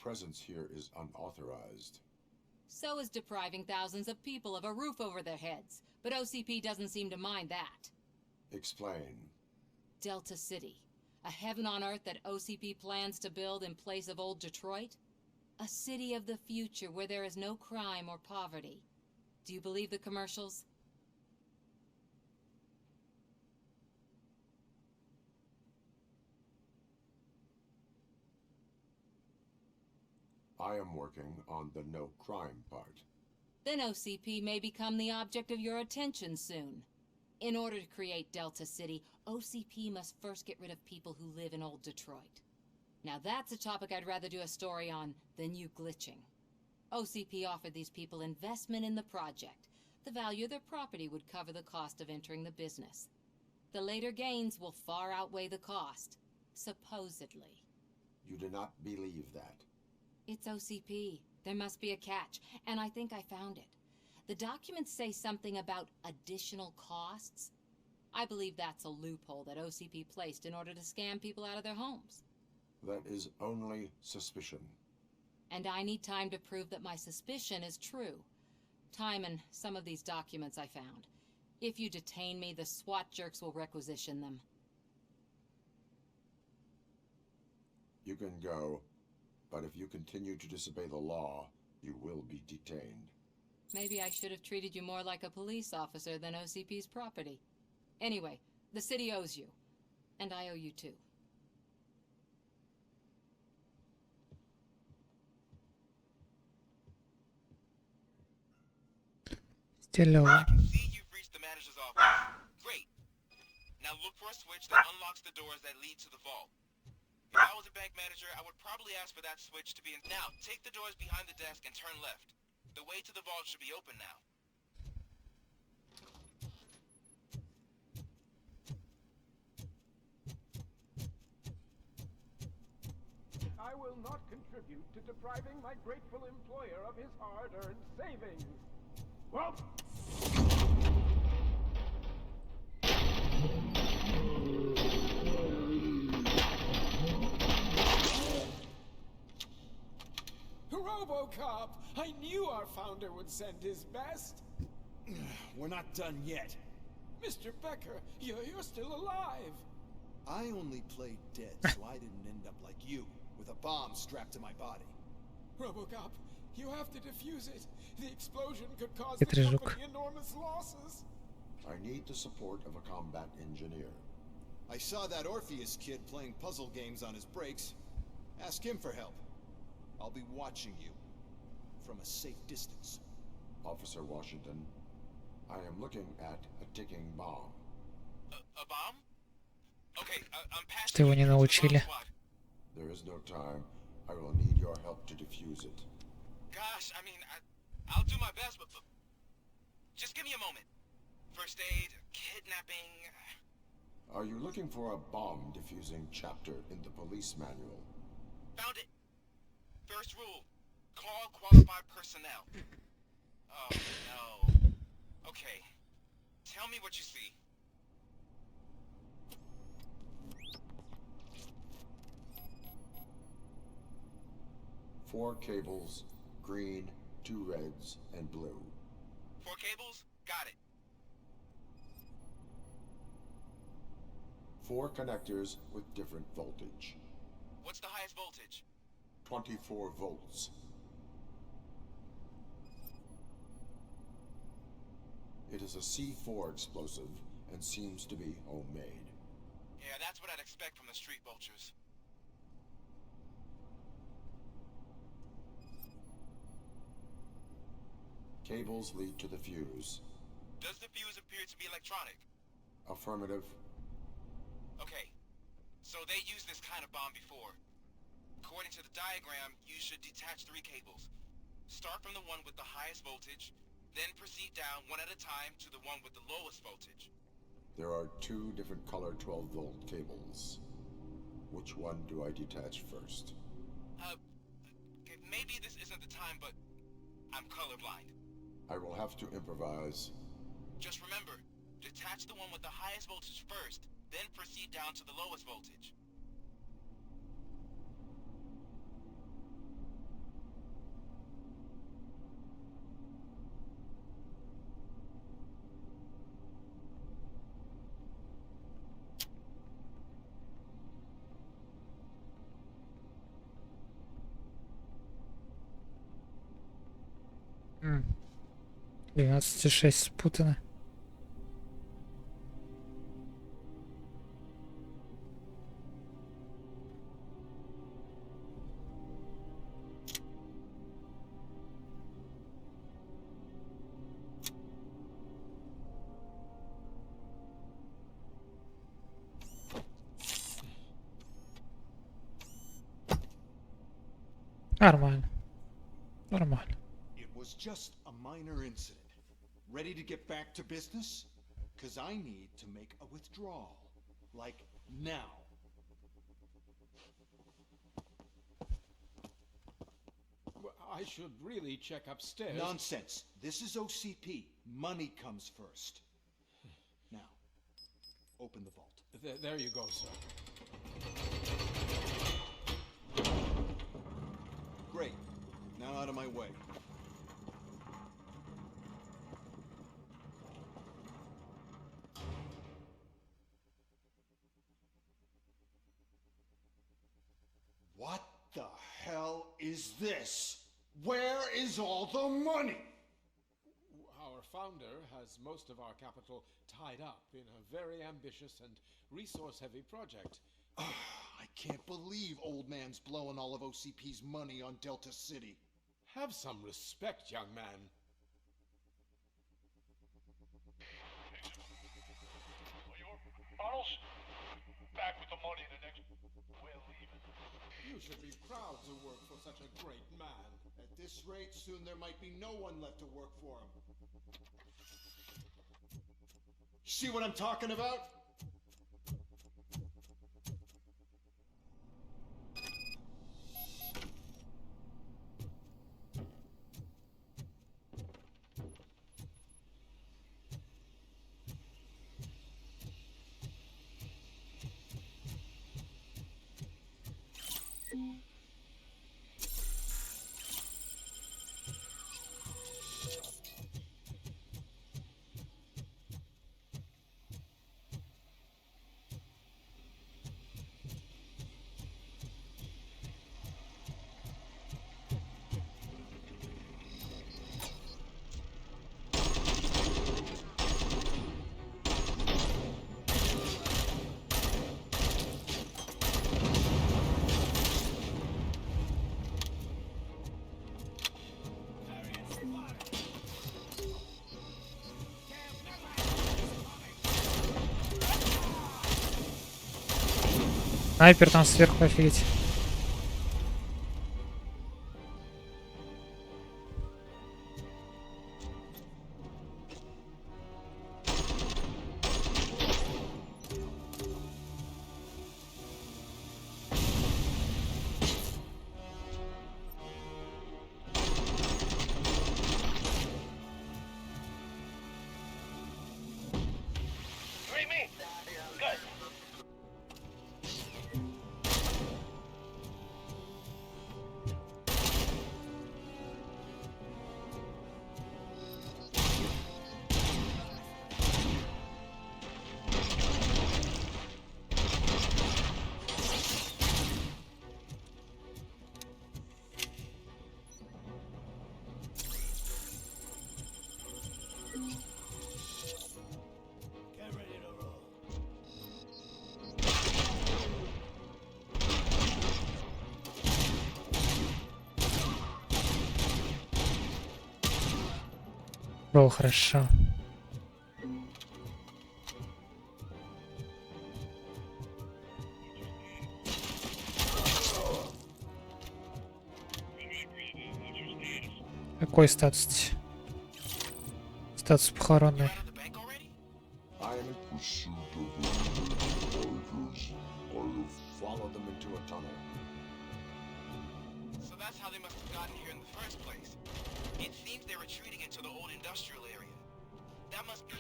presence here is unauthorized. So is depriving thousands of people of a roof over their heads. But OCP doesn't seem to mind that. Explain. Delta City. A heaven on earth that OCP plans to build in place of old Detroit? A city of the future where there is no crime or poverty. Do you believe the commercials? I am working on the no crime part. Then OCP may become the object of your attention soon. In order to create Delta City, OCP must first get rid of people who live in old Detroit. Now that's a topic I'd rather do a story on than you glitching. OCP offered these people investment in the project. The value of their property would cover the cost of entering the business. The later gains will far outweigh the cost, supposedly. You do not believe that. It's OCP. There must be a catch, and I think I found it. The documents say something about additional costs. I believe that's a loophole that OCP placed in order to scam people out of their homes. That is only suspicion. And I need time to prove that my suspicion is true. Time and some of these documents I found. If you detain me, the SWAT jerks will requisition them. You can go, but if you continue to disobey the law, you will be detained. Maybe I should have treated you more like a police officer than OCP's property. Anyway, the city owes you. And I owe you too. Hello. I can see you've reached the manager's office. Great. Now look for a switch that unlocks the doors that lead to the vault. If I was a bank manager, I would probably ask for that switch to be in. Now, take the doors behind the desk and turn left. The way to the vault should be open now. I will not contribute to depriving my grateful employer of his hard-earned savings. Well... RoboCop! I knew our founder would send his best. We're not done yet. Mr. Becker, you're still alive. I only played dead, so I didn't end up like you, with a bomb strapped to my body. RoboCop, you have to defuse it. The explosion could cause the company enormous losses. I need the support of a combat engineer. I saw that Orpheus kid playing puzzle games on his breaks. Ask him for help. I'll be watching you from a safe distance. Officer Washington, I am looking at a ticking bomb. A bomb? Okay, I'm passing. Что его не научили? There is no time. I will need your help to defuse it. Gosh, I mean, I'll do my best, but just give me a moment. First aid, kidnapping... Are you looking for a bomb defusing chapter in the police manual? Found it. First rule, call qualified personnel. Oh, no. Okay, tell me what you see. Four cables, green, 2 reds, and blue. 4 cables? Got it. 4 connectors with different voltage. What's the highest voltage? 24 volts. It is a C4 explosive and seems to be homemade. Yeah, that's what I'd expect from the street vultures. Cables lead to the fuse. Does the fuse appear to be electronic? Affirmative. Okay, so they used this kind of bomb before. According to the diagram, you should detach 3 cables. Start from the one with the highest voltage, then proceed down one at a time to the one with the lowest voltage. There are 2 different color 12-volt cables. Which one do I detach first? Maybe this isn't the time, but I'm colorblind. I will have to improvise. Just remember, detach the one with the highest voltage first, then proceed down to the lowest voltage. 12,6 спутано. Нормально. Нормально. It was just a minor incident. Ready to get back to business? Cause I need to make a withdrawal. Like now. Well, I should really check upstairs. Nonsense. This is OCP. Money comes first. Now, open the vault. There you go, sir. Great. Now out of my way. What the hell is this? Where is all the money? Our founder has most of our capital tied up in a very ambitious and resource-heavy project. I can't believe old man's blowing all of OCP's money on Delta City. Have some respect, young man. Bottles? Back with the money the next... We're leaving. You should be proud to work for such a great man. At this rate, soon there might be no one left to work for him. See what I'm talking about? Снайпер там сверху, офигеть. О, хорошо. Какой статус? Статус похоронный. I am in pursuit of the fighters. I have followed them into a tunnel. So that's how they must have gotten here in the first place. It seems they're retreating into the old industrial area. That must be...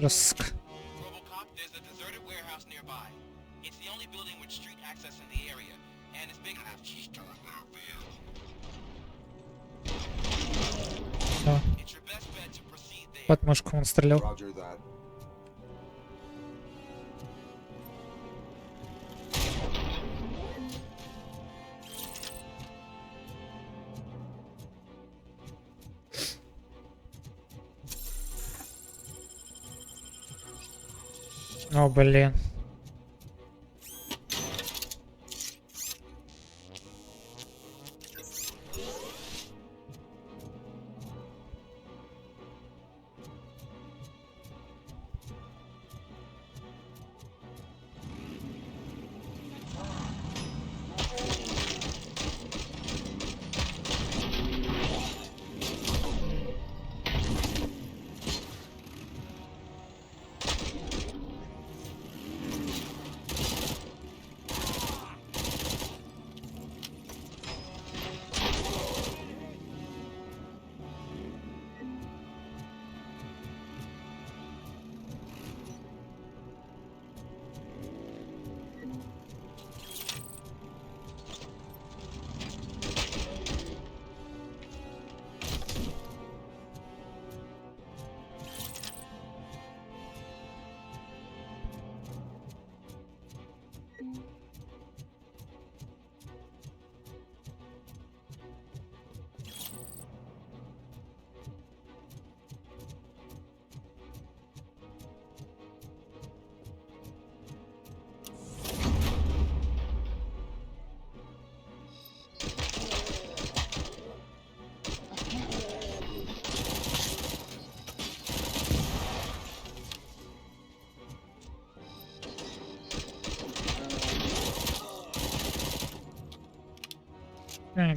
Жестко. RoboCop, there's a deserted warehouse nearby. It's the only building with street access in the area, and it's big enough. Да. It's your best bet to proceed there. Под мышку он стрелял. Roger that. О, блин.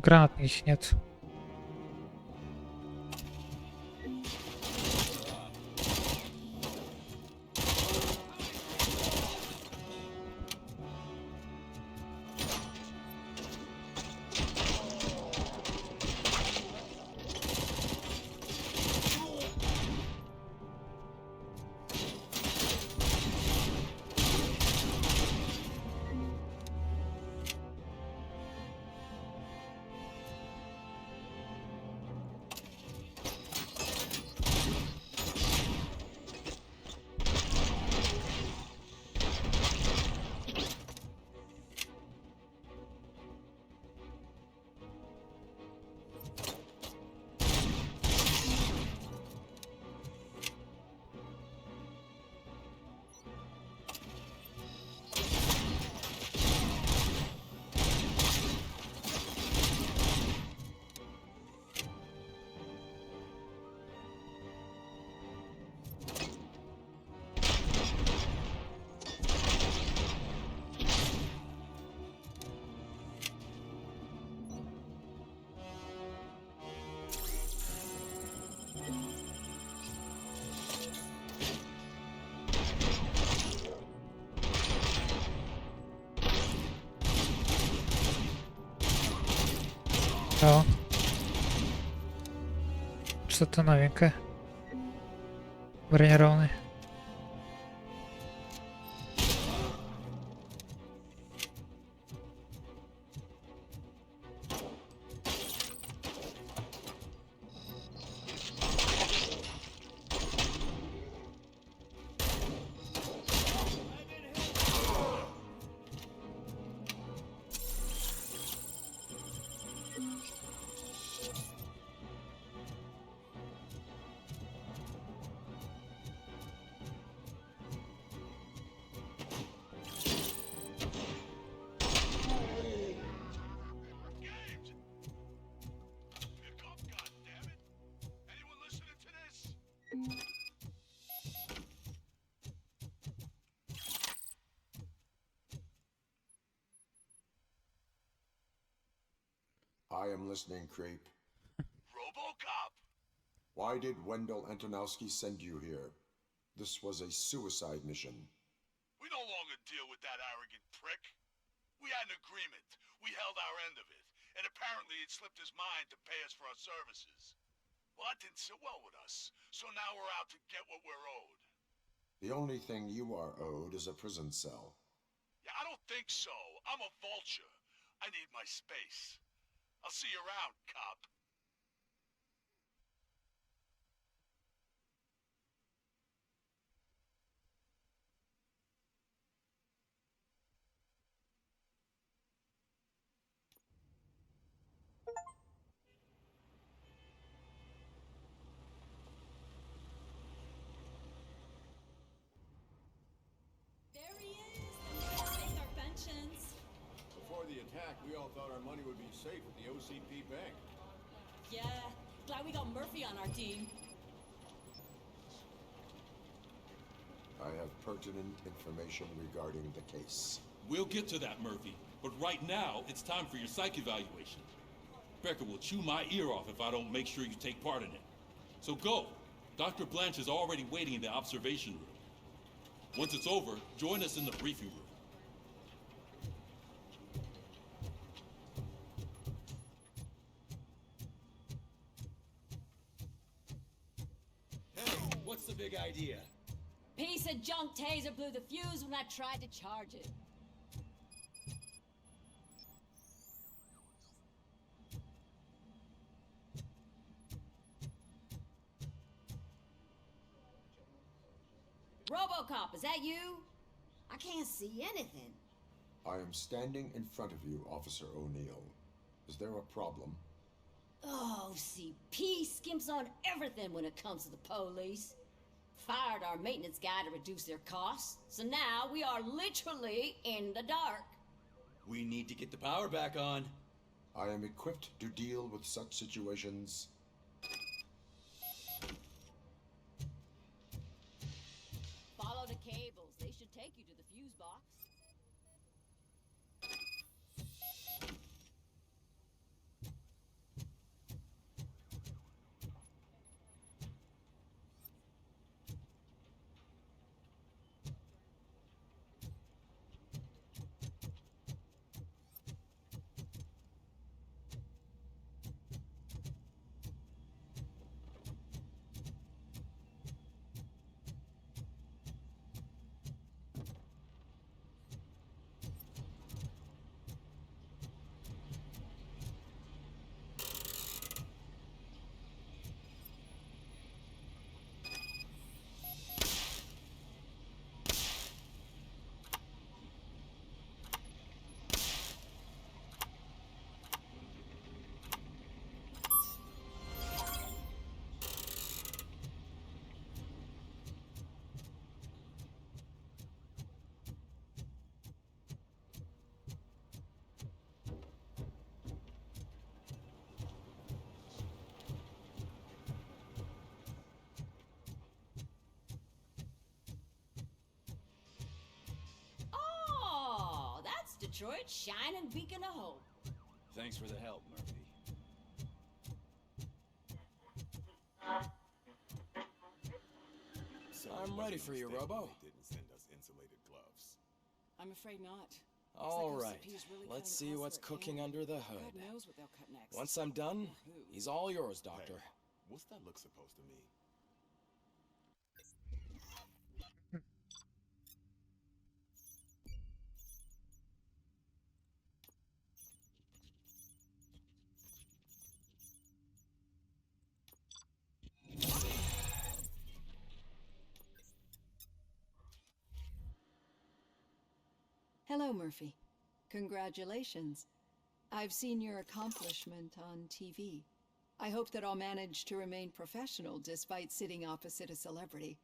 Гранат их нет. О. Что-то новенькое. Бронированный. I am listening, creep. RoboCop! Why did Wendell Antonowski send you here? This was a suicide mission. We no longer deal with that arrogant prick. We had an agreement. We held our end of it. And apparently it slipped his mind to pay us for our services. Well, that didn't sit well with us. So now we're out to get what we're owed. The only thing you are owed is a prison cell. Yeah, I don't think so. I'm a vulture. I need my space. I'll see you around, cop. There he is! Let's take our pensions. Before the attack, we all thought our money would be safe at the OCP bank. Yeah, glad we got Murphy on our team. I have pertinent information regarding the case. We'll get to that, Murphy. But right now, it's time for your psych evaluation. Becker will chew my ear off if I don't make sure you take part in it. So go. Dr. Blanche is already waiting in the observation room. Once it's over, join us in the briefing room. Hey, what's the big idea? Piece of junk taser blew the fuse when I tried to charge it. RoboCop, is that you? I can't see anything. I am standing in front of you, Officer O'Neill. Is there a problem? Oh, OCP skimps on everything when it comes to the police. Fired our maintenance guy to reduce their costs, so now we are literally in the dark. We need to get the power back on. I am equipped to deal with such situations. Follow the cables. They should take you to the fuse box. Oh, that's Detroit's shining beacon of hope. Thanks for the help, Murphy. So I'm ready for you, Robo. Didn't send us insulated gloves. I'm afraid not. All right, let's see what's cooking under the hood. Once I'm done, he's all yours, Doctor. What's that look supposed to mean? Hello, Murphy. Congratulations. I've seen your accomplishment on TV. I hope that I'll manage to remain professional despite sitting opposite a celebrity.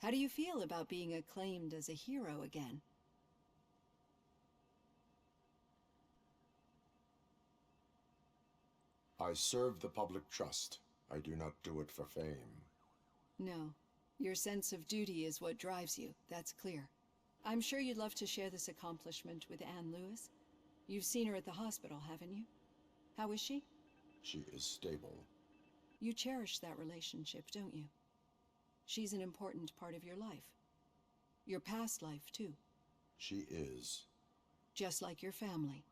How do you feel about being acclaimed as a hero again? I serve the public trust. I do not do it for fame. No. Your sense of duty is what drives you. That's clear. I'm sure you'd love to share this accomplishment with Anne Lewis. You've seen her at the hospital, haven't you? How is she? She is stable. You cherish that relationship, don't you? She's an important part of your life. Your past life, too. She is. Just like your family.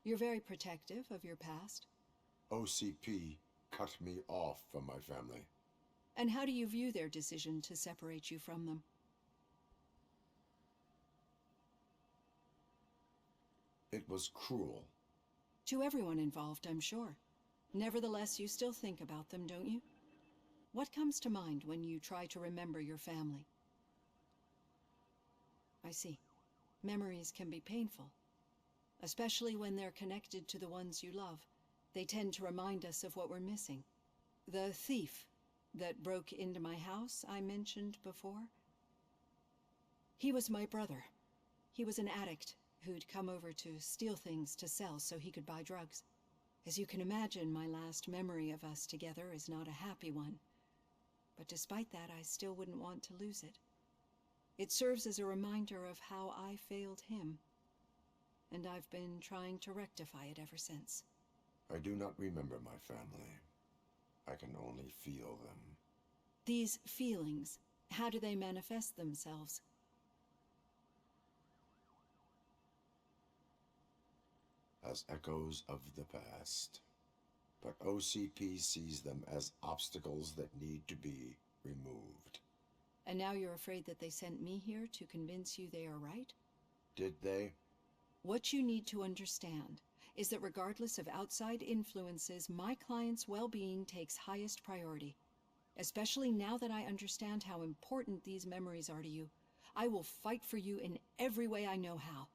You're very protective of your past. OCP cut me off from my family. And how do you view their decision to separate you from them? It was cruel. To everyone involved, I'm sure. Nevertheless, you still think about them, don't you? What comes to mind when you try to remember your family? I see. Memories can be painful. Especially when they're connected to the ones you love. They tend to remind us of what we're missing. The thief that broke into my house I mentioned before? He was my brother. He was an addict who'd come over to steal things to sell so he could buy drugs. As you can imagine, my last memory of us together is not a happy one. But despite that, I still wouldn't want to lose it. It serves as a reminder of how I failed him. And I've been trying to rectify it ever since. I do not remember my family. I can only feel them. These feelings, how do they manifest themselves? As echoes of the past. But OCP sees them as obstacles that need to be removed. And now you're afraid that they sent me here to convince you they are right? Did they? What you need to understand is that regardless of outside influences, my client's well-being takes highest priority. Especially now that I understand how important these memories are to you, I will fight for you in every way I know how.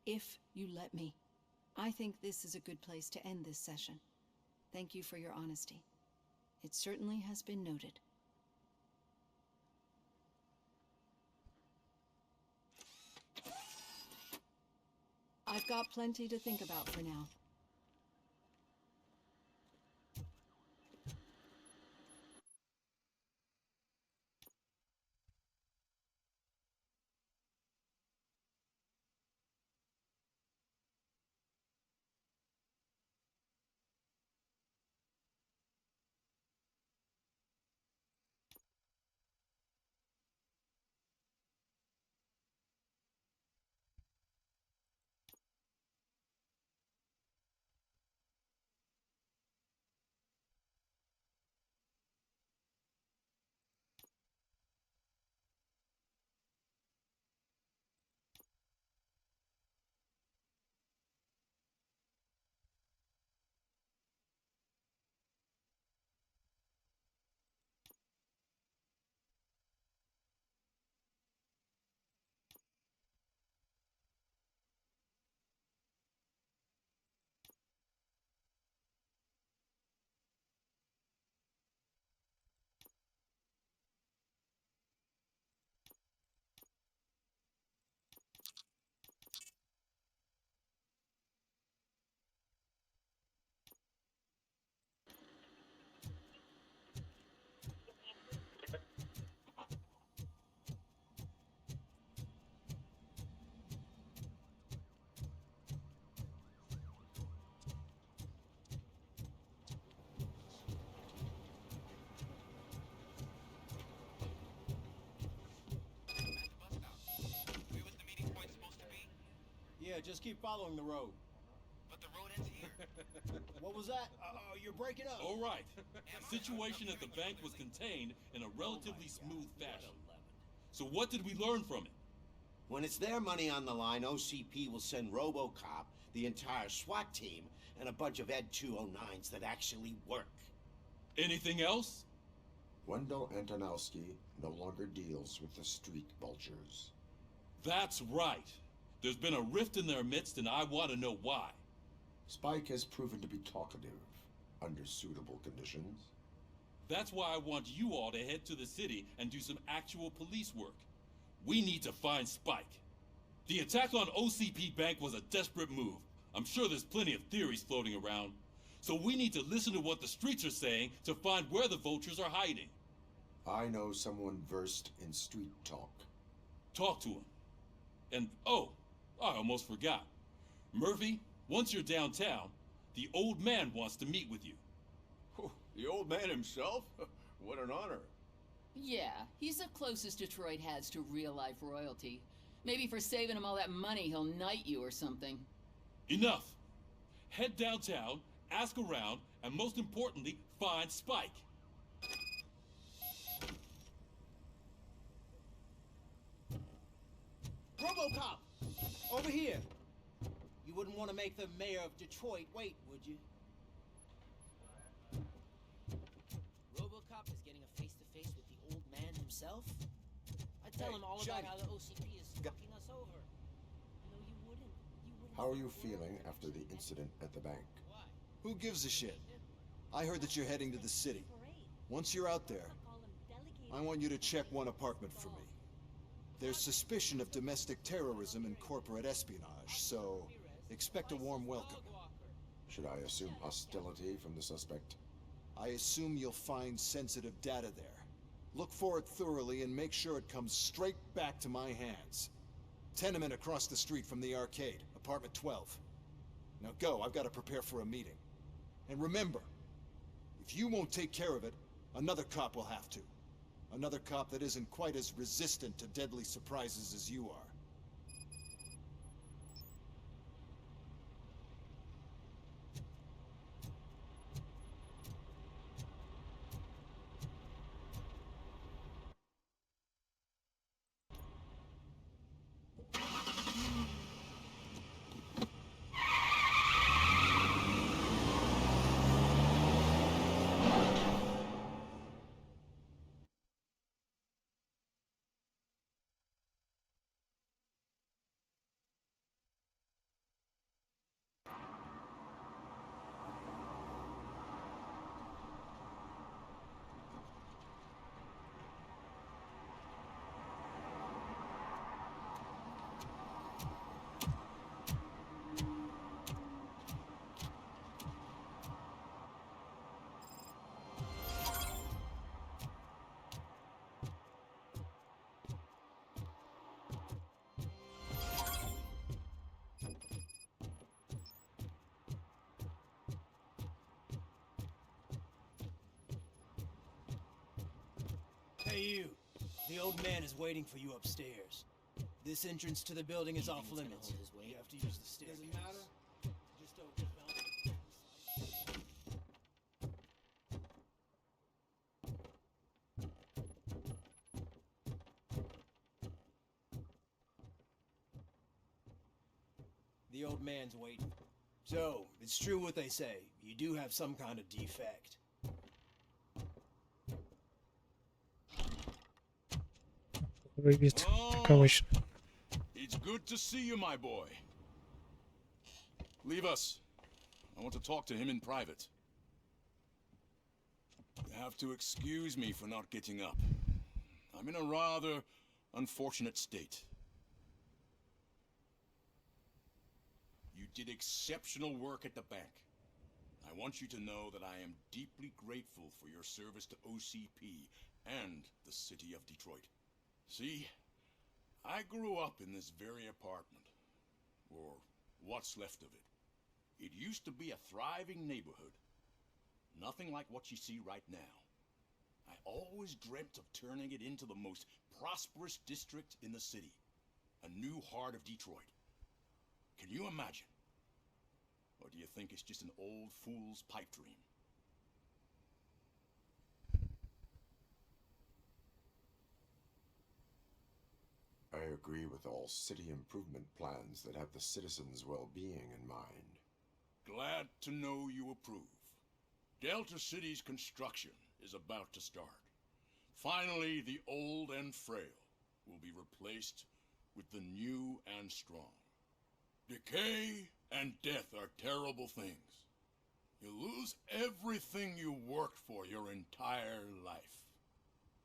If you let me. I think this is a good place to end this session. Thank you for your honesty. It certainly has been noted. I've got plenty to think about for now. just keep following the road. But the road ends here. What was that? You're breaking up. All right. The situation at the bank was contained in a relatively smooth fashion. So what did we learn from it? When it's their money on the line, OCP will send RoboCop, the entire SWAT team, and a bunch of Ed 209s that actually work. Anything else? Wendell Antonowski no longer deals with the street vultures. That's right. There's been a rift in their midst, and I want to know why. Spike has proven to be talkative under suitable conditions. That's why I want you all to head to the city and do some actual police work. We need to find Spike. The attack on OCP Bank was a desperate move. I'm sure there's plenty of theories floating around. So we need to listen to what the streets are saying to find where the vultures are hiding. I know someone versed in street talk. Talk to him. And, oh, I almost forgot. Murphy, once you're downtown, the old man wants to meet with you. The old man himself? What an honor. Yeah, he's the closest Detroit has to real-life royalty. Maybe for saving him all that money, he'll knight you or something. Enough! Head downtown, ask around, and most importantly, find Spike. RoboCop! Over here! You wouldn't want to make the mayor of Detroit wait, would you? RoboCop is getting a face-to-face with the old man himself? I tell him all about how the OCP is fucking us over. No, you wouldn't. How are you feeling after the incident at the bank? Who gives a shit? I heard that you're heading to the city. Once you're out there, I want you to check one apartment for me. There's suspicion of domestic terrorism and corporate espionage, so expect a warm welcome. Should I assume hostility from the suspect? I assume you'll find sensitive data there. Look for it thoroughly and make sure it comes straight back to my hands. Tenement across the street from the arcade, apartment 12. Now go, I've got to prepare for a meeting. And remember, if you won't take care of it, another cop will have to. Another cop that isn't quite as resistant to deadly surprises as you are. Hey you, the old man is waiting for you upstairs. This entrance to the building is off limits. You have to use the stairs. Doesn't matter. Just open The old man's waiting. So, it's true what they say. You do have some kind of defect. Выглядит как обычно. It's good to see you, my boy. Leave us. I want to talk to him in private. You have to excuse me for not getting up. I'm in a rather unfortunate state. You did exceptional work at the bank. I want you to know that I am deeply grateful for your service to OCP and the city of Detroit. See, I grew up in this very apartment, or what's left of it. It used to be a thriving neighborhood. Nothing like what you see right now. I always dreamt of turning it into the most prosperous district in the city. A new heart of Detroit. Can you imagine? Or do you think it's just an old fool's pipe dream? I agree with all city improvement plans that have the citizens' well-being in mind. Glad to know you approve. Delta City's construction is about to start. Finally, the old and frail will be replaced with the new and strong. Decay and death are terrible things. You lose everything you worked for your entire life.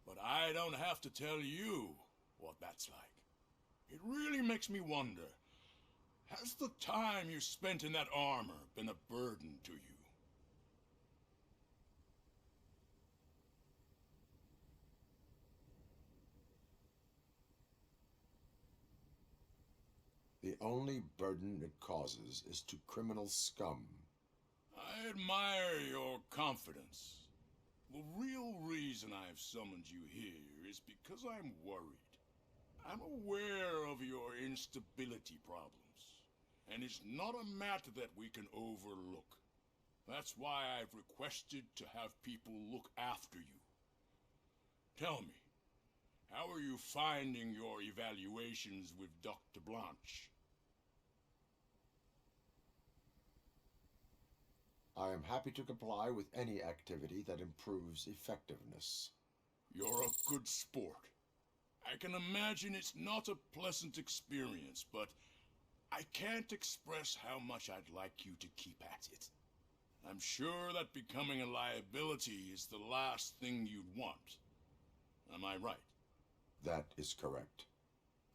But I don't have to tell you what that's like. It really makes me wonder, has the time you spent in that armor been a burden to you? The only burden it causes is to criminal scum. I admire your confidence. The real reason I've summoned you here is because I'm worried. I'm aware of your instability problems, and it's not a matter that we can overlook. That's why I've requested to have people look after you. Tell me, how are you finding your evaluations with Dr. Blanche? I am happy to comply with any activity that improves effectiveness. You're a good sport. I can imagine it's not a pleasant experience, but I can't express how much I'd like you to keep at it. I'm sure that becoming a liability is the last thing you'd want. Am I right? That is correct.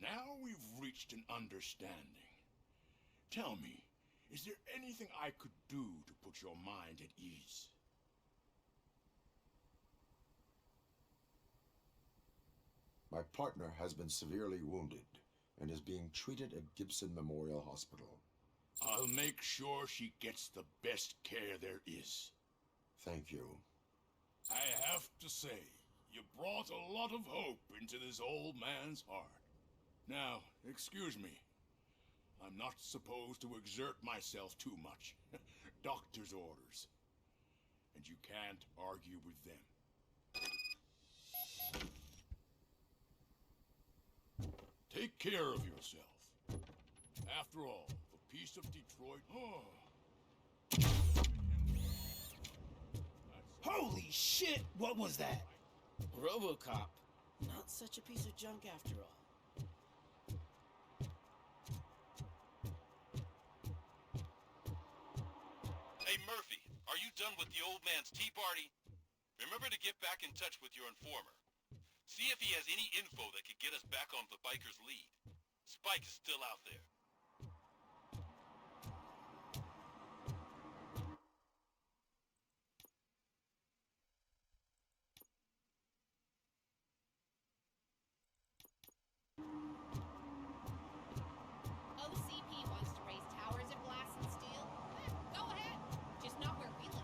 Now we've reached an understanding. Tell me, is there anything I could do to put your mind at ease? My partner has been severely wounded and is being treated at Gibson Memorial Hospital. I'll make sure she gets the best care there is. Thank you. I have to say, you brought a lot of hope into this old man's heart. Now, excuse me. I'm not supposed to exert myself too much. Doctor's orders. And you can't argue with them. Take care of yourself. After all, the peace of Detroit... Oh. Holy shit! What was that? RoboCop. Not such a piece of junk after all. Hey Murphy, are you done with the old man's tea party? Remember to get back in touch with your informer. See if he has any info that could get us back on the biker's lead. Spike is still out there. OCP wants to raise towers of glass and steel? Go ahead. Just not where we live.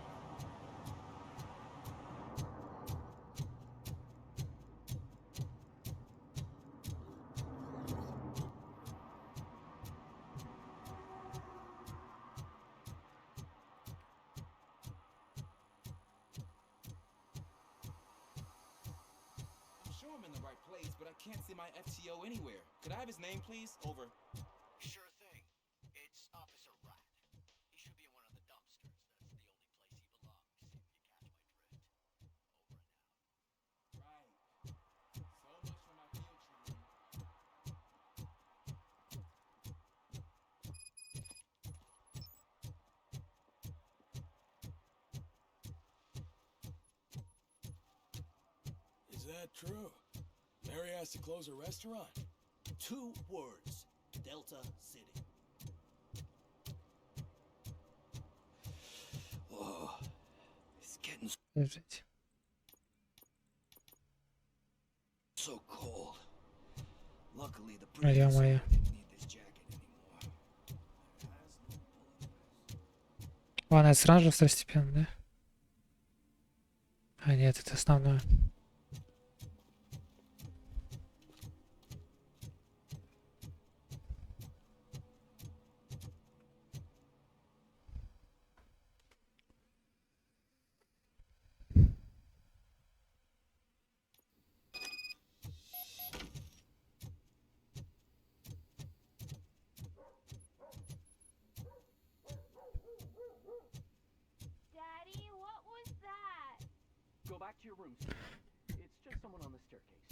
I'm sure I'm in the right place, but I can't see my FTO anywhere. Could I have his name, please? Over. Sure thing. It's Officer Rat. He should be in one of the dumpsters. That's the only place he belongs, if you catch my drift. Over and out. Right. So much for my field training. Is that true? Mary has to close her restaurant? 2 words. Delta City. Whoa. It's getting Подождите. so cold. Luckily, the А я моя. didn't need this jacket anymore. Ладно, это сразу же второстепенно, да? А нет, это основное. back to your room, sir. It's just someone on the staircase.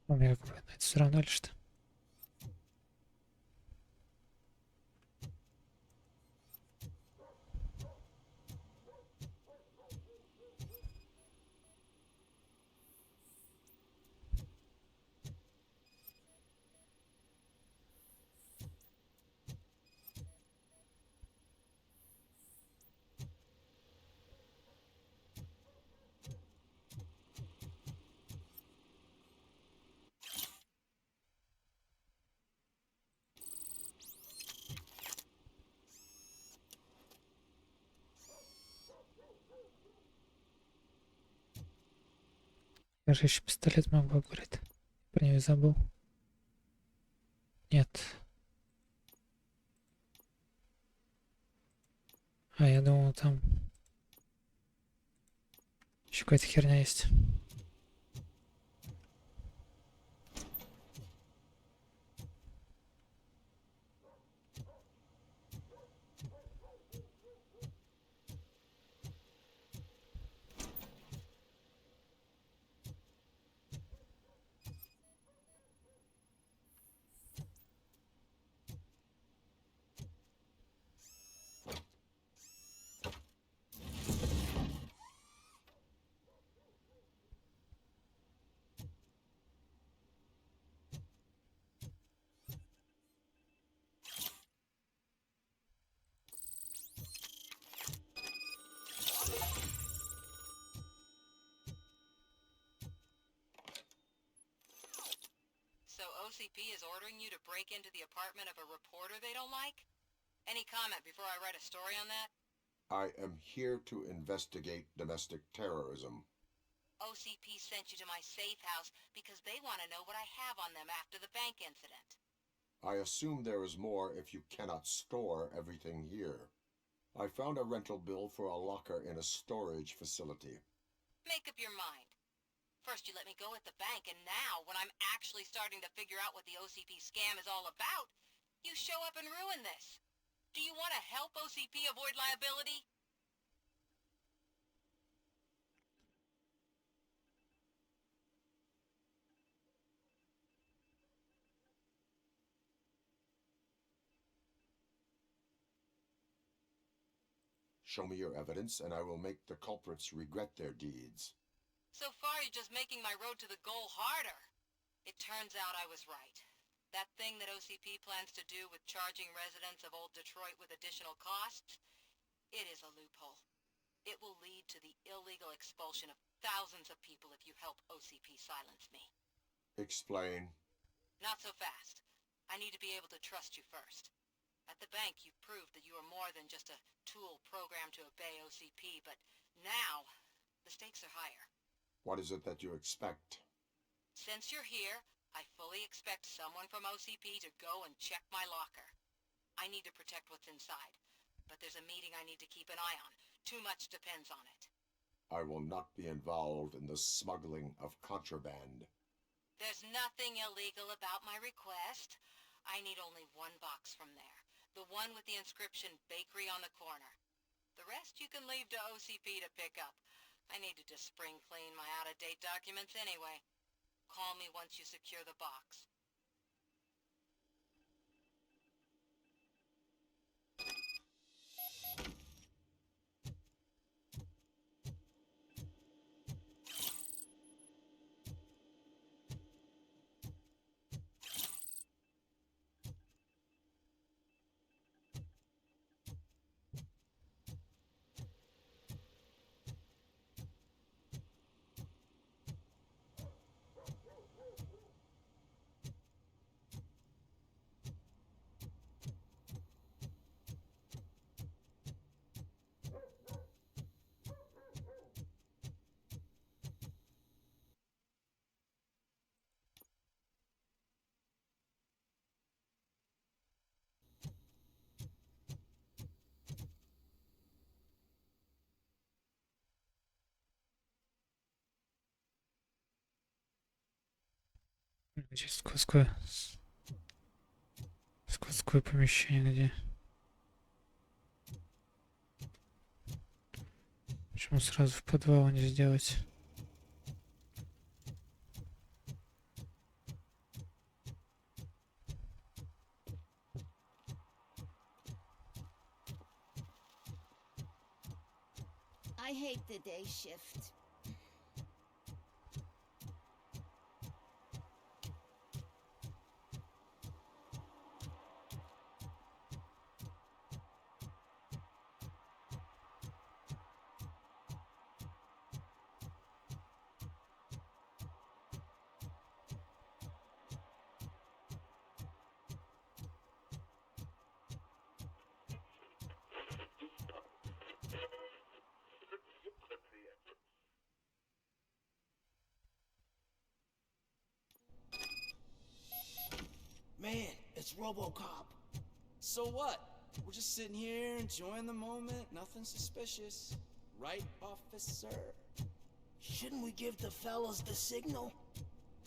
У меня какое-то это все равно ли что? Я же еще пистолет могу выбрать. Про нее забыл. Нет. А, я думал, там еще какая-то херня есть. So OCP is ordering you to break into the apartment of a reporter they don't like? Any comment before I write a story on that? I am here to investigate domestic terrorism. OCP sent you to my safe house because they want to know what I have on them after the bank incident. I assume there is more if you cannot store everything here. I found a rental bill for a locker in a storage facility. Make up your mind. First you let me go at the bank, and now, when I'm actually starting to figure out what the OCP scam is all about, you show up and ruin this. Do you want to help OCP avoid liability? Show me your evidence, and I will make the culprits regret their deeds. So far, you're just making my road to the goal harder. It turns out I was right. That thing that OCP plans to do with charging residents of Old Detroit with additional costs, it is a loophole. It will lead to the illegal expulsion of thousands of people if you help OCP silence me. Explain. Not so fast. I need to be able to trust you first. At the bank, you proved that you are more than just a tool programmed to obey OCP, but now, the stakes are higher. What is it that you expect? Since you're here, I fully expect someone from OCP to go and check my locker. I need to protect what's inside, but there's a meeting I need to keep an eye on. Too much depends on it. I will not be involved in the smuggling of contraband. There's nothing illegal about my request. I need only one box from there. The one with the inscription Bakery on the corner. The rest you can leave to OCP to pick up. I need to just spring clean my out-of-date documents anyway. Call me once you secure the box. Где складское помещение, где? Почему сразу в подвал не сделать? I hate the day shift. Man, it's RoboCop. So what? We're just sitting here enjoying the moment, nothing suspicious. Right, officer? Shouldn't we give the fellas the signal?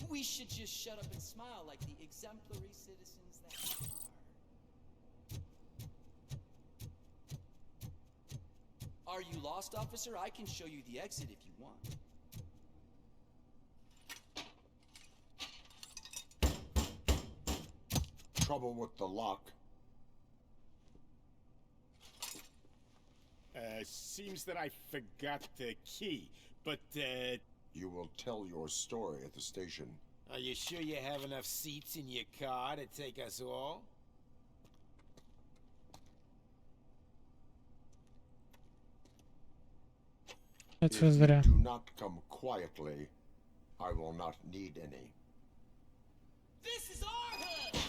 We should just shut up and smile like the exemplary citizens that we are. Are you lost, officer? I can show you the exit if you want. Trouble with the lock. Seems that I forgot the key, but, You will tell your story at the station. Are you sure you have enough seats in your car to take us all? If you do not come quietly, I will not need any. This is our hood!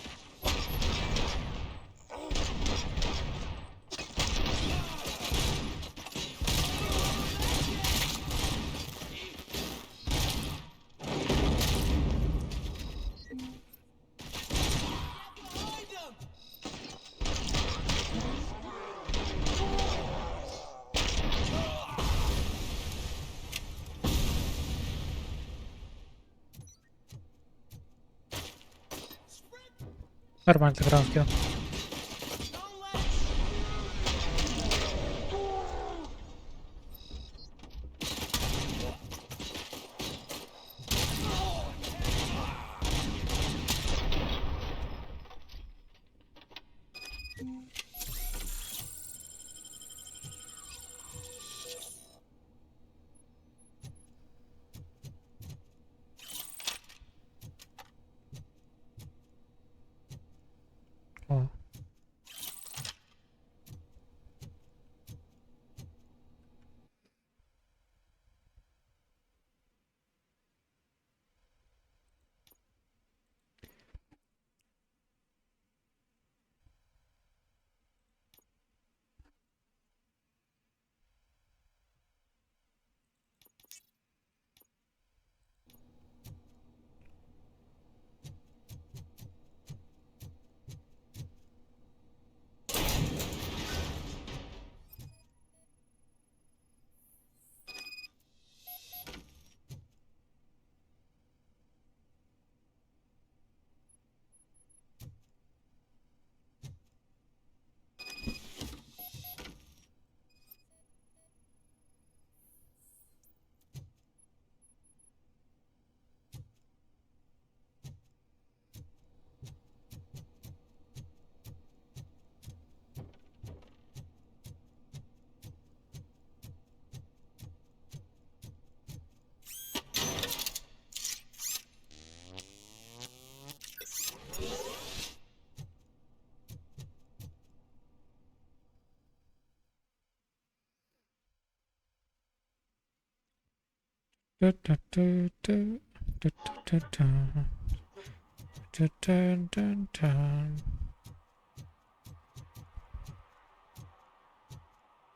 Нормально так раунд сделал. О.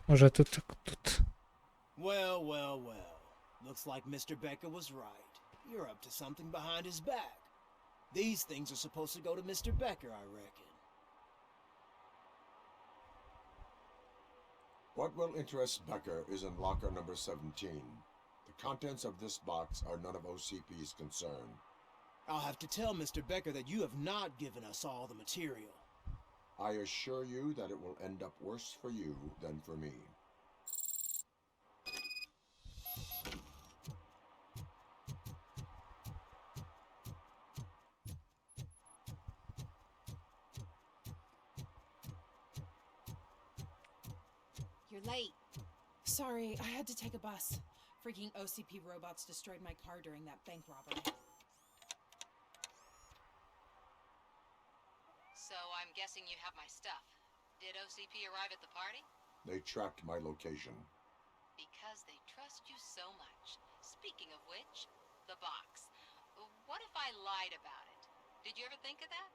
Уже тут. Well, well, well. Looks like Mr. Becker was right. You're up to something behind his back. These things are supposed to go to Mr. Becker, I reckon. What will interest Becker is in locker number 17. The contents of this box are none of OCP's concern. I'll have to tell Mr. Becker that you have not given us all the material. I assure you that it will end up worse for you than for me. You're late. Sorry, I had to take a bus. Freaking OCP robots destroyed my car during that bank robbery. So I'm guessing you have my stuff. Did OCP arrive at the party? They tracked my location. Because they trust you so much. Speaking of which, the box. What if I lied about it? Did you ever think of that?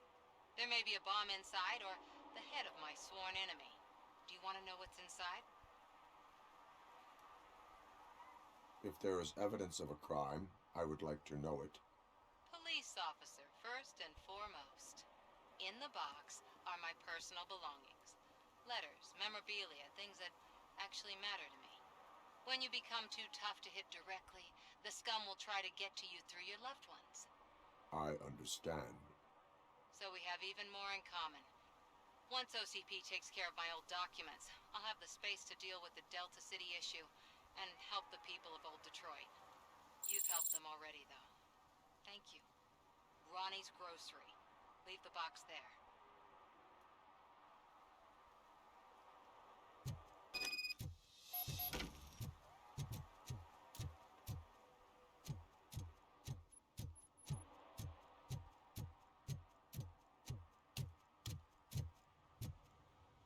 There may be a bomb inside or the head of my sworn enemy. Do you want to know what's inside? If there is evidence of a crime, I would like to know it. Police officer, first and foremost. In the box are my personal belongings. Letters, memorabilia, things that actually matter to me. When you become too tough to hit directly, the scum will try to get to you through your loved ones. I understand. So we have even more in common. Once OCP takes care of my old documents, I'll have the space to deal with the Delta City issue and help the people of Old Detroit. You've helped them already, though. Thank you. Ronnie's Grocery. Leave the box there.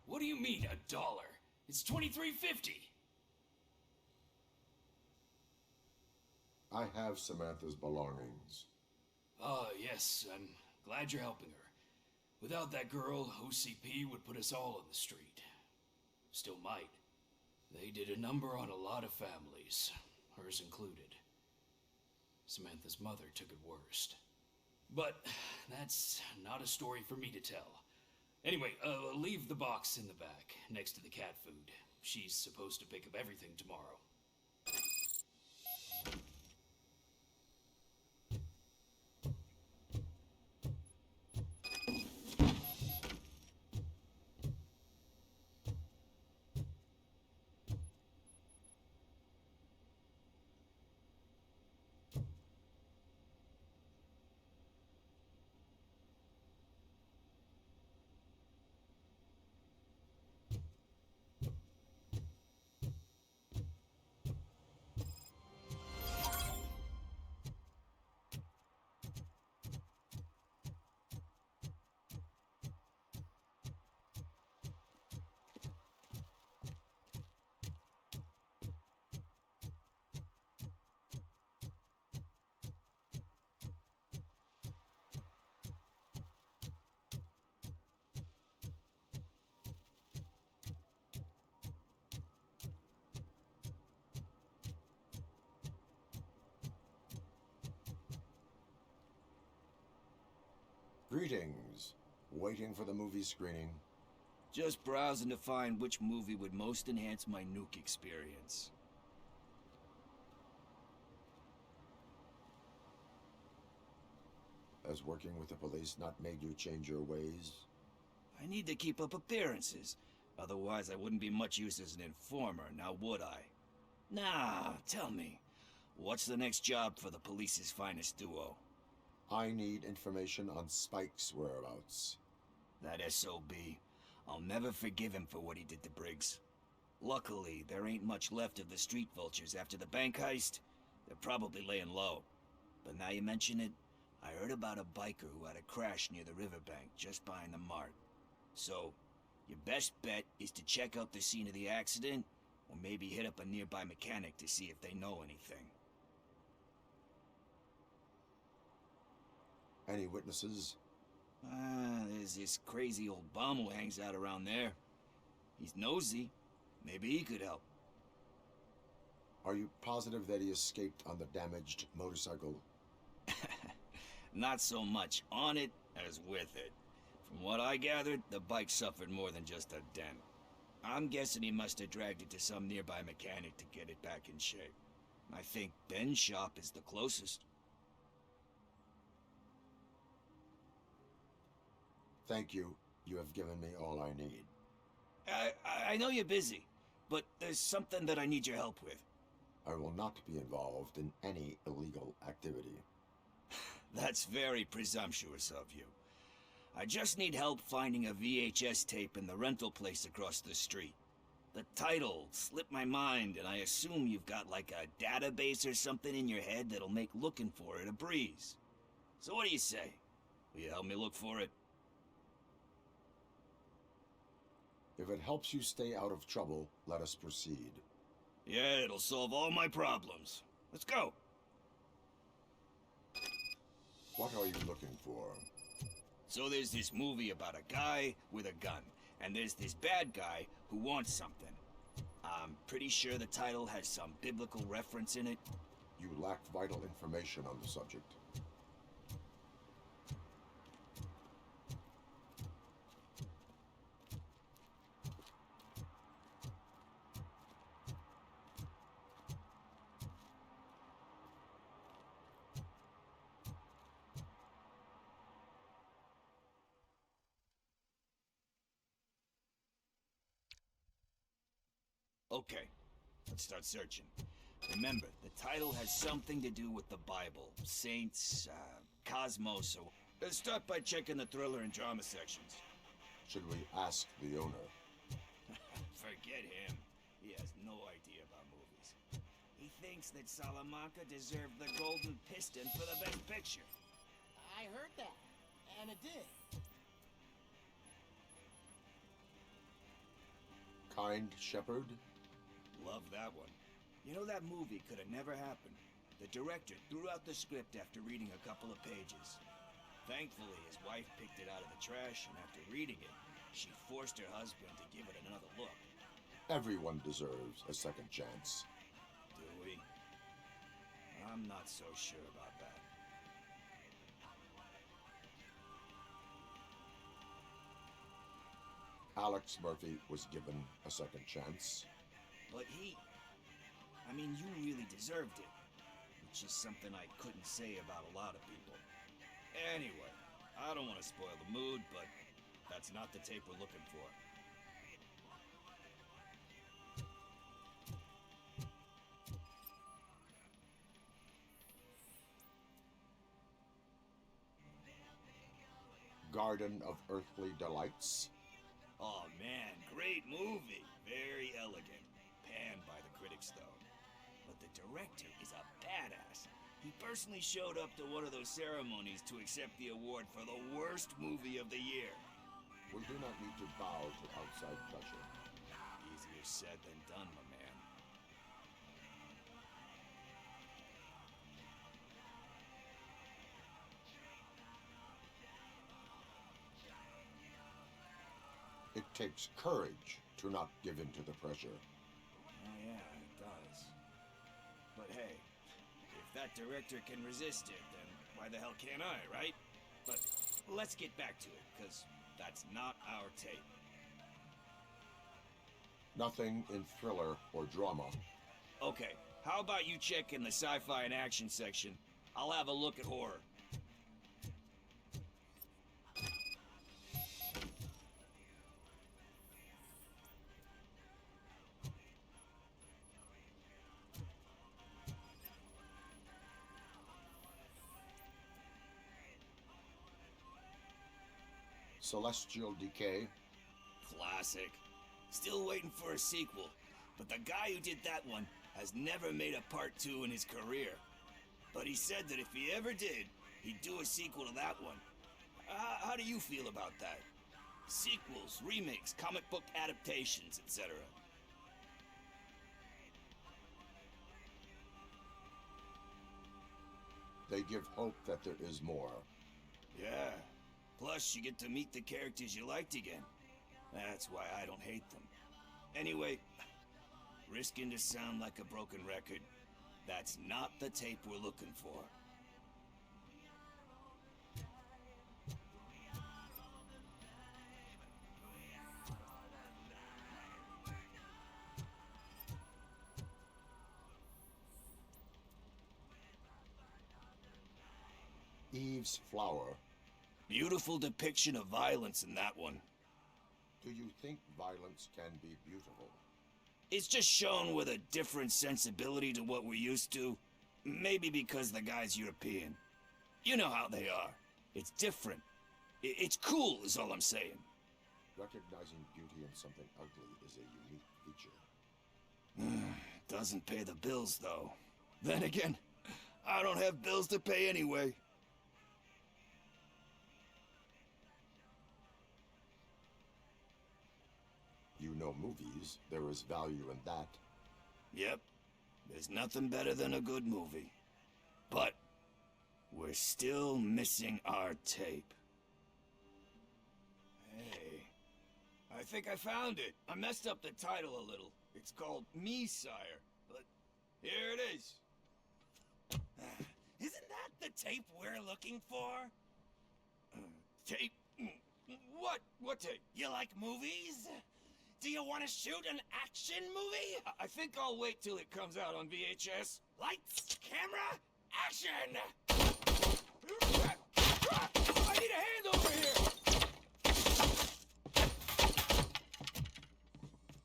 What do you mean, $1? It's $23.50. I have Samantha's belongings. Ah, yes, I'm glad you're helping her. Without that girl, OCP would put us all on the street. Still might. They did a number on a lot of families, hers included. Samantha's mother took it worst. But that's not a story for me to tell. Anyway, leave the box in the back, next to the cat food. She's supposed to pick up everything tomorrow. Greetings. Waiting for the movie screening? Just browsing to find which movie would most enhance my nuke experience. Has working with the police not made you change your ways? I need to keep up appearances. Otherwise, I wouldn't be much use as an informer, now would I? Nah, tell me. What's the next job for the police's finest duo? I need information on Spike's whereabouts. That SOB. I'll never forgive him for what he did to Briggs. Luckily, there ain't much left of the street vultures after the bank heist. They're probably laying low. But now you mention it, I heard about a biker who had a crash near the riverbank just behind the mart. So, your best bet is to check out the scene of the accident, or maybe hit up a nearby mechanic to see if they know anything. Any witnesses? There's this crazy old bum who hangs out around there. He's nosy. Maybe he could help. Are you positive that he escaped on the damaged motorcycle? Not so much on it as with it. From what I gathered, the bike suffered more than just a dent. I'm guessing he must have dragged it to some nearby mechanic to get it back in shape. I think Ben's shop is the closest. Thank you. You have given me all I need. I know you're busy, but there's something that I need your help with. I will not be involved in any illegal activity. That's very presumptuous of you. I just need help finding a VHS tape in the rental place across the street. The title slipped my mind, and I assume you've got like a database or something in your head that'll make looking for it a breeze. So what do you say? Will you help me look for it? If it helps you stay out of trouble, let us proceed. Yeah, it'll solve all my problems. Let's go. What are you looking for? So there's this movie about a guy with a gun, and there's this bad guy who wants something. I'm pretty sure the title has some biblical reference in it. You lack vital information on the subject. Okay, let's start searching. Remember, the title has something to do with the Bible, saints, cosmos, or... Let's start by checking the thriller and drama sections. Should we ask the owner? Forget him. He has no idea about movies. He thinks that Salamanca deserved the Golden Piston for the Best Picture. I heard that, and it did. Kind Shepherd? Love that one. You know, that movie could have never happened. The director threw out the script after reading a couple of pages. Thankfully, his wife picked it out of the trash, and after reading it, she forced her husband to give it another look. Everyone deserves a second chance. Do we? I'm not so sure about that. Alex Murphy was given a second chance. But I mean, you really deserved it. Which is something I couldn't say about a lot of people. Anyway, I don't want to spoil the mood, but that's not the tape we're looking for. Garden of Earthly Delights. Oh man, great movie. Very elegant. Panned by the critics, though. But the director is a badass. He personally showed up to one of those ceremonies to accept the award for the worst movie of the year. We do not need to bow to outside pressure. Easier said than done, my man. It takes courage to not give in to the pressure. Oh yeah, it does. But hey, if that director can resist it, then why the hell can't I, right? But let's get back to it, because that's not our tape. Nothing in thriller or drama. Okay, how about you check in the sci-fi and action section? I'll have a look at horror. Celestial Decay. Classic. Still waiting for a sequel, but the guy who did that one has never made a part 2 in his career. But he said that if he ever did, he'd do a sequel to that one. How do you feel about that? Sequels, remakes, comic book adaptations, etc. They give hope that there is more. Yeah. Plus, you get to meet the characters you liked again. That's why I don't hate them. Anyway, risking to sound like a broken record, that's not the tape we're looking for. Eve's Flower. Beautiful depiction of violence in that one. Do you think violence can be beautiful? It's just shown with a different sensibility to what we're used to. Maybe because the guy's European. You know how they are. It's different. It's cool is all I'm saying. Recognizing beauty in something ugly is a unique feature. Doesn't pay the bills, though. Then again, I don't have bills to pay anyway. You know movies. There is value in that. Yep. There's nothing better than a good movie. But we're still missing our tape. Hey, I think I found it. I messed up the title a little. It's called Me, Sire. But here it is. Isn't that the tape we're looking for? Tape? What tape? You like movies? Do you want to shoot an action movie? I think I'll wait till it comes out on VHS. Lights, camera, action! I need a hand over here!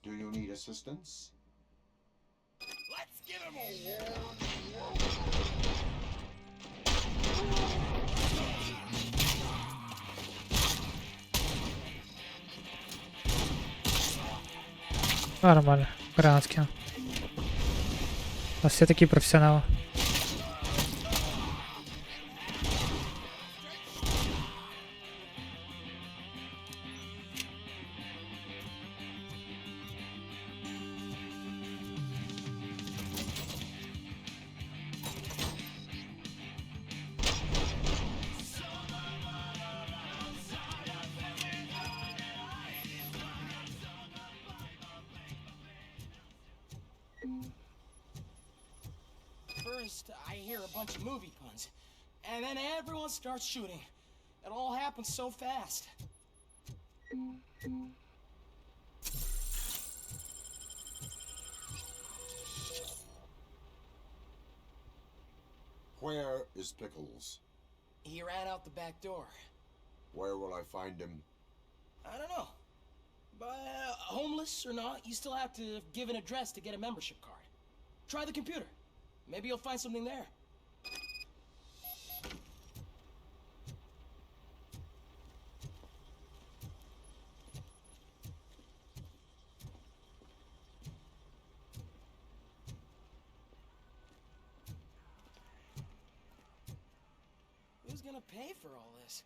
Do you need assistance? Let's give him a war! Нормально. Гранат скинул. У нас все такие профессионалы. First, I hear a bunch of movie puns, and then everyone starts shooting. It all happens so fast. Where is Pickles? He ran out the back door. Where will I find him? I don't know. But homeless or not, you still have to give an address to get a membership card. Try the computer. Maybe you'll find something there. Who's gonna pay for all this?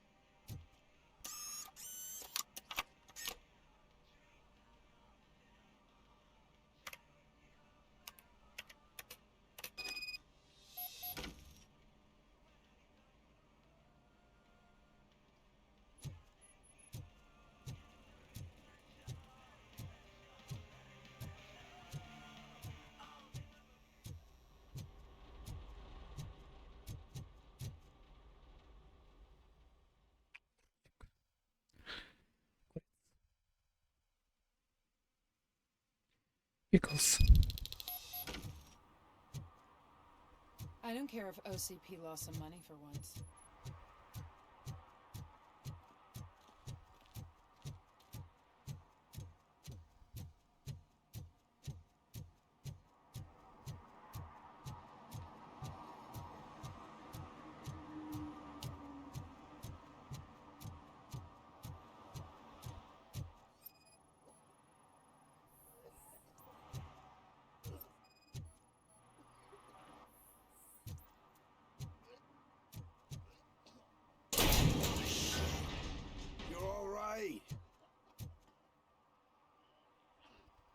Pickles. I don't care if OCP lost some money for once.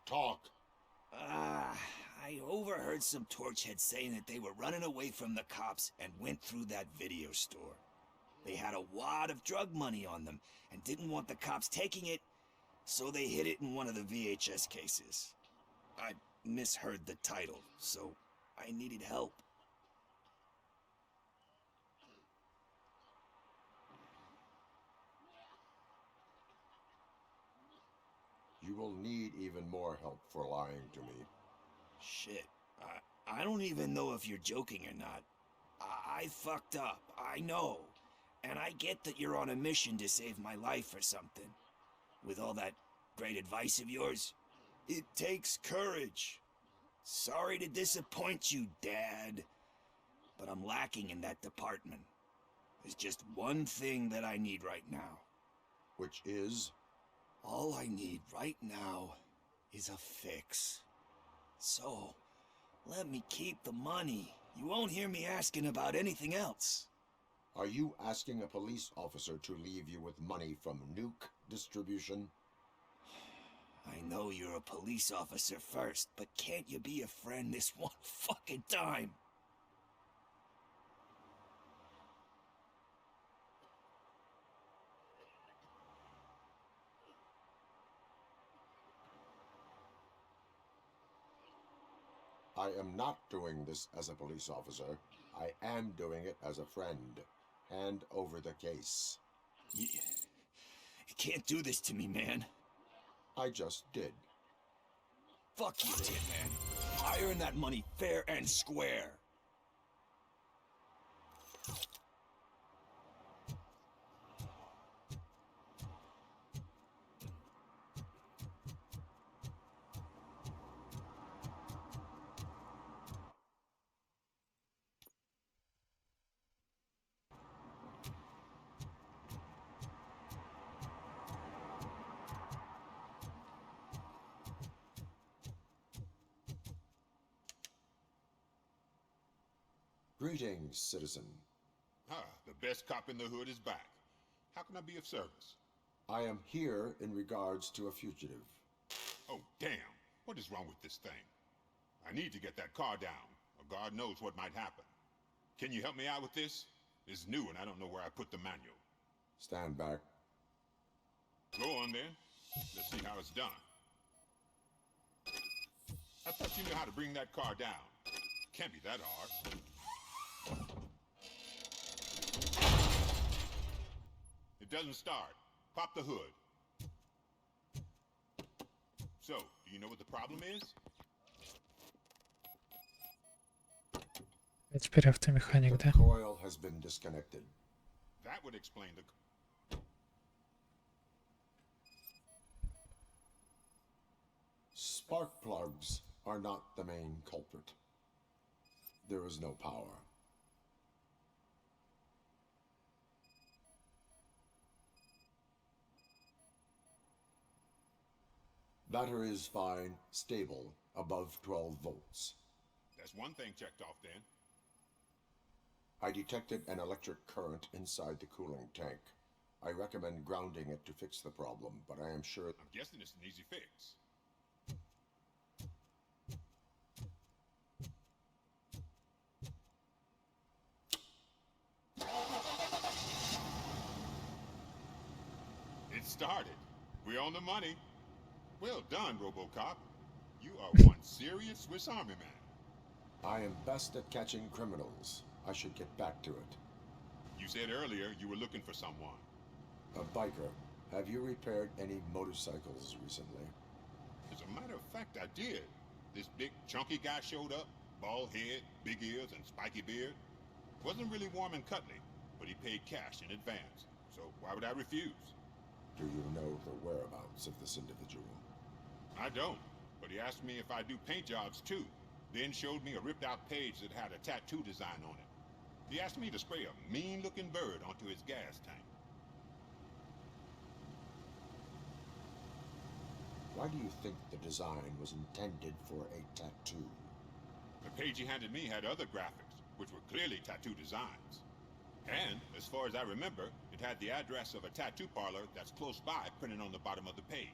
Talk. I overheard some torchheads saying that they were running away from the cops and went through that video store. They had a wad of drug money on them and didn't want the cops taking it, so they hid it in one of the VHS cases. I misheard the title, so I needed help. You will need even more help for lying to me. Shit, I don't even know if you're joking or not. I fucked up, I know. And I get that you're on a mission to save my life or something. With all that great advice of yours, it takes courage. Sorry to disappoint you, Dad, but I'm lacking in that department. There's just one thing that I need right now. Which is? All I need right now is a fix. So, let me keep the money. You won't hear me asking about anything else. Are you asking a police officer to leave you with money from nuke distribution? I know you're a police officer first, but can't you be a friend this one fucking time? I am not doing this as a police officer. I am doing it as a friend. Hand over the case. You can't do this to me, man. I just did. Fuck you, Tin Man. I earned that money fair and square. Greetings, citizen. The best cop in the hood is back. How can I be of service? I am here in regards to a fugitive. Oh, damn. What is wrong with this thing? I need to get that car down, or God knows what might happen. Can you help me out with this? It's new and I don't know where I put the manual. Stand back. Go on then. Let's see how it's done. I thought you knew how to bring that car down. Can't be that hard. It doesn't start. Pop the hood. So, do you know what the problem is? А теперь автомеханик, да? The coil has been disconnected. That would explain the... Spark plugs are not the main culprit. There is no power. Battery is fine, stable, above 12 volts. That's one thing checked off then. I detected an electric current inside the cooling tank. I recommend grounding it to fix the problem, but I am sure... I'm guessing it's an easy fix. It started. We're on the money. Well done, RoboCop. You are one serious Swiss Army man. I am best at catching criminals. I should get back to it. You said earlier you were looking for someone. A biker. Have you repaired any motorcycles recently? As a matter of fact, I did. This big, chunky guy showed up. Bald head, big ears, and spiky beard. Wasn't really warm and cuddly, but he paid cash in advance. So why would I refuse? Do you know the whereabouts of this individual? I don't, but he asked me if I do paint jobs too. Then showed me a ripped out page that had a tattoo design on it. He asked me to spray a mean looking bird onto his gas tank. Why do you think the design was intended for a tattoo? The page he handed me had other graphics, which were clearly tattoo designs. And, as far as I remember, it had the address of a tattoo parlor that's close by printed on the bottom of the page.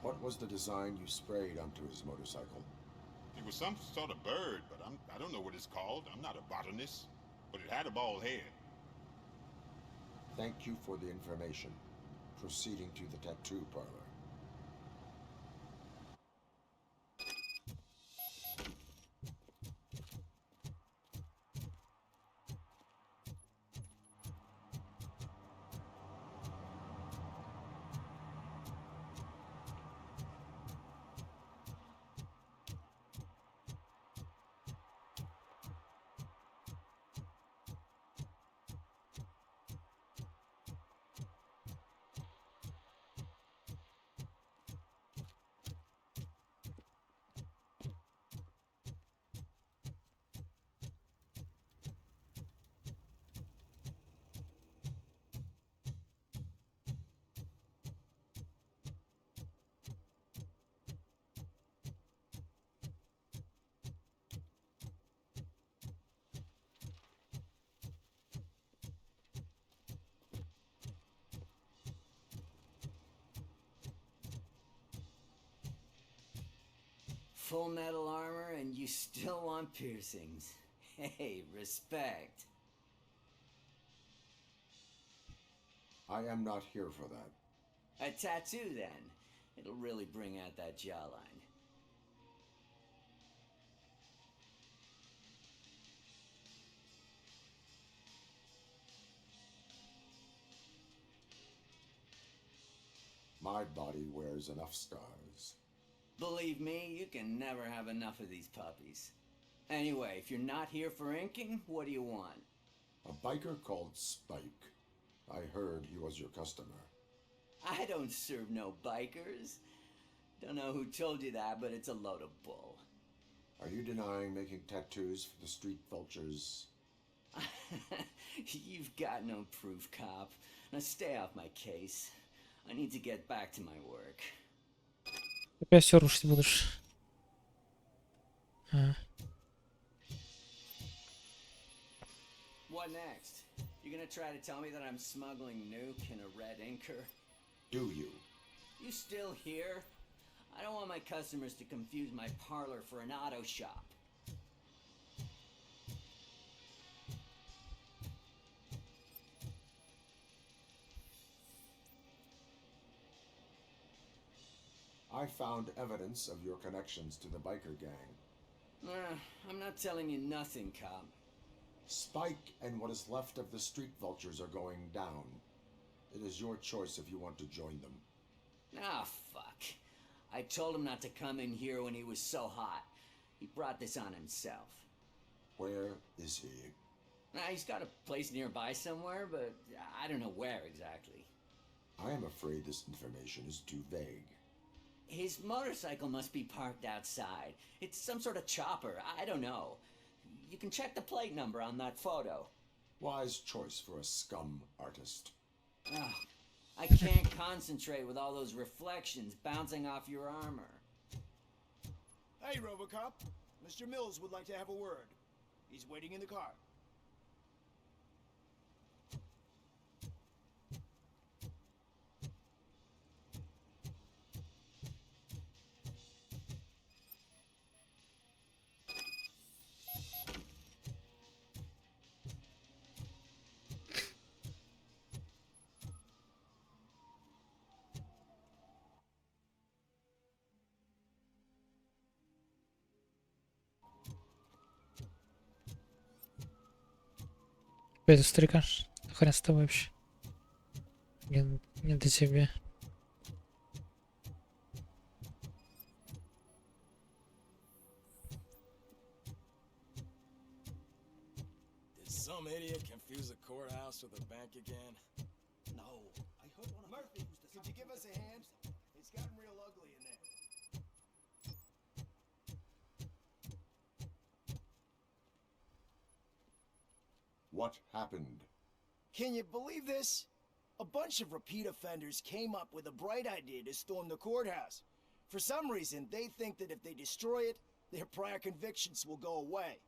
What was the design you sprayed onto his motorcycle? It was some sort of bird, but I don't know what it's called. I'm not a botanist. But it had a bald head. Thank you for the information. Proceeding to the tattoo parlor. Full metal armor and you still want piercings. Hey, respect. I am not here for that. A tattoo, then. It'll really bring out that jawline. My body wears enough scars. Believe me, you can never have enough of these puppies. Anyway, if you're not here for inking, what do you want? A biker called Spike. I heard he was your customer. I don't serve no bikers. Don't know who told you that, but it's a load of bull. Are you denying making tattoos for the street vultures? You've got no proof, cop. Now stay off my case. I need to get back to my work. Опять все рушить будешь. What next? You gonna try to tell me that I'm smuggling nuke in a red inker? Do you? You still here? I don't want my customers to confuse my parlor for an auto shop. I found evidence of your connections to the biker gang. I'm not telling you nothing, cop. Spike and what is left of the street vultures are going down. It is your choice if you want to join them. Ah, fuck. I told him not to come in here when he was so hot. He brought this on himself. Where is he? He's got a place nearby somewhere, but I don't know where exactly. I am afraid this information is too vague. His motorcycle must be parked outside. It's some sort of chopper. I don't know. You can check the plate number on that photo. Wise choice for a scum artist. I can't concentrate with all those reflections bouncing off your armor. Hey, RoboCop. Mr. Mills would like to have a word. He's waiting in the car. Опять старика. Хрен с тобой вообще. Не до тебя. Did some idiot confuse the courthouse with a bank again? No. I heard one of Murphy, could you give us a hand? It's gotten real ugly in there. What happened? Can you believe this? A bunch of repeat offenders came up with a bright idea to storm the courthouse. For some reason, they think that if they destroy it, their prior convictions will go away.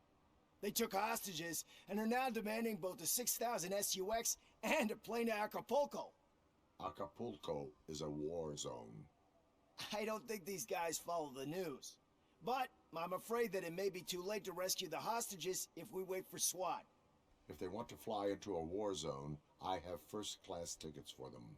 They took hostages and are now demanding both a 6,000 SUX and a plane to Acapulco. Acapulco is a war zone. I don't think these guys follow the news. But I'm afraid that it may be too late to rescue the hostages if we wait for SWAT. If they want to fly into a war zone, I have first-class tickets for them.